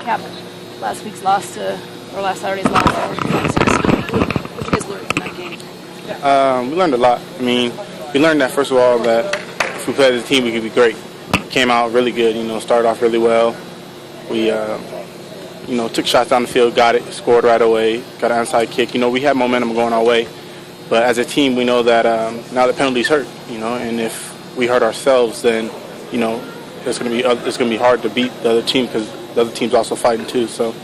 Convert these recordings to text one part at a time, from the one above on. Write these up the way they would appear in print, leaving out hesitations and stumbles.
recap last week's loss or last Saturday's loss to What did you guys learn from that game? We learned a lot. I mean, we learned that, first of all, that if we played as a team, we could be great. Came out really good, started off really well. We, took shots down the field, got it, scored right away, got an onside kick. We had momentum going our way. But as a team, we know that now the penalties hurt, and if we hurt ourselves, then, it's going to be hard to beat the other team because the other team's also fighting too. So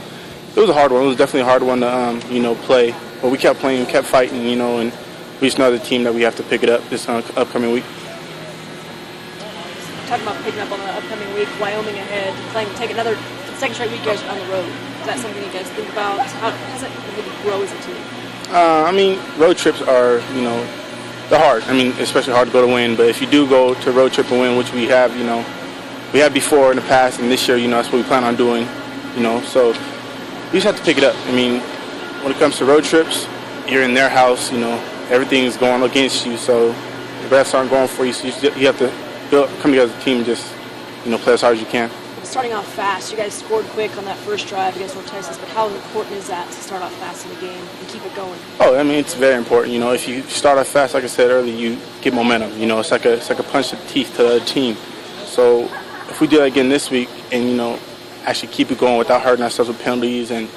it was a hard one. It was definitely a hard one to, play. But we kept playing, kept fighting, and we just know the team that we have to pick it up this upcoming week. Talking about picking up on the upcoming week, Wyoming ahead, take another second straight week you guys are on the road. Is that something you guys think about? How does it really grow as a team? Road trips are, they're hard. Especially hard to go to win. But if you do go to a road trip and win, which we have, we have before in the past, and this year, that's what we plan on doing, So you just have to pick it up. When it comes to road trips, you're in their house, everything's going against you. So the best aren't going for you. So you have to come together as a team and just, play as hard as you can. Starting off fast, you guys scored quick on that first drive against North Texas, but how important is that to start off fast in the game and keep it going? It's very important. If you start off fast, like I said earlier, you get momentum. It's like a punch to the teeth to the team. So if we do that again this week and, actually keep it going without hurting ourselves with penalties and,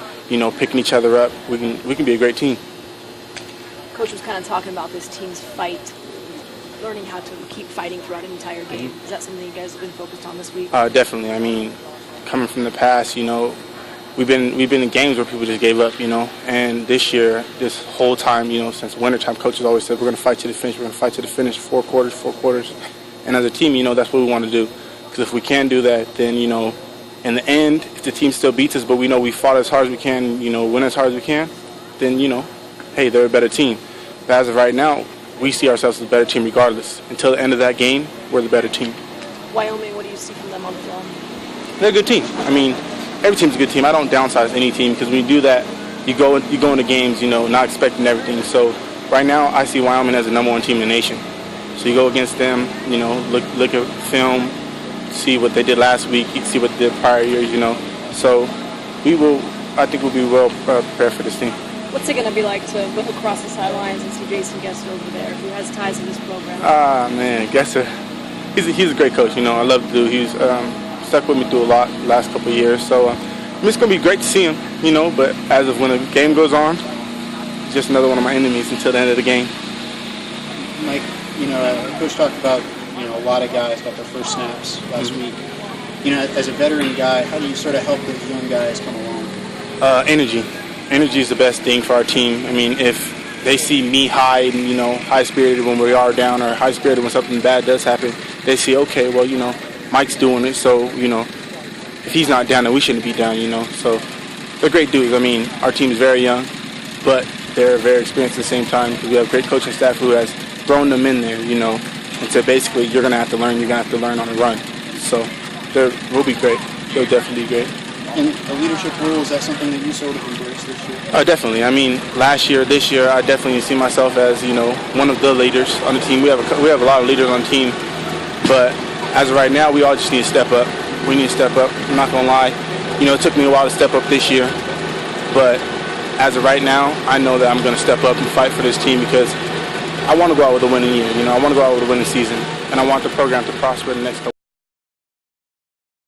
picking each other up, we can be a great team. Coach was kind of talking about this team's fight, learning how to keep fighting throughout an entire game. Is that something you guys have been focused on this week? Definitely. Coming from the past, we've been in games where people just gave up, and this year, this whole time, since wintertime, coaches always said, we're going to fight to the finish, we're going to fight to the finish, 4 quarters. And as a team, that's what we want to do. Because if we can do that, then, in the end, if the team still beats us, but we know we fought as hard as we can, win as hard as we can, then, hey, they're a better team. But as of right now, we see ourselves as a better team regardless. Until the end of that game, we're the better team. Wyoming, what do you see from them on the film? They're a good team. Every team's a good team. I don't downsize any team because when you do that, you go into games, not expecting everything. So right now, I see Wyoming as the #1 team in the nation. So you go against them, look at film, see what they did last week, see what they did prior years, So I think we'll be well prepared for this team. What's it going to be like to look across the sidelines and see Jason Gesser over there, who has ties to this program? Gesser, he's a great coach. I love the dude. He's stuck with me through a lot the last couple of years. So it's going to be great to see him, But as of when the game goes on, he's just another one of my enemies until the end of the game. Mike, Coach talked about a lot of guys got their first snaps last week. As a veteran guy, how do you sort of help those young guys come along? Energy. Energy is the best thing for our team. If they see me high and, high-spirited when we are down or high-spirited when something bad does happen, they see, okay, well, Mike's doing it, so, if he's not down, then we shouldn't be down, So they're great dudes. Our team is very young, but they're very experienced at the same time because we have a great coaching staff who has thrown them in there, and so basically you're going to have to learn. You're going to have to learn on the run. So we'll be great. They'll definitely be great. And the leadership role, is that something that you sort of embraced this year? Definitely. This year, I definitely see myself as, one of the leaders on the team. We have a lot of leaders on the team, but as of right now, we all just need to step up. We need to step up. I'm not going to lie. It took me a while to step up this year, but as of right now, I know that I'm going to step up and fight for this team because I want to go out with a winning year. I want to go out with a winning season, and I want the program to prosper in the next couple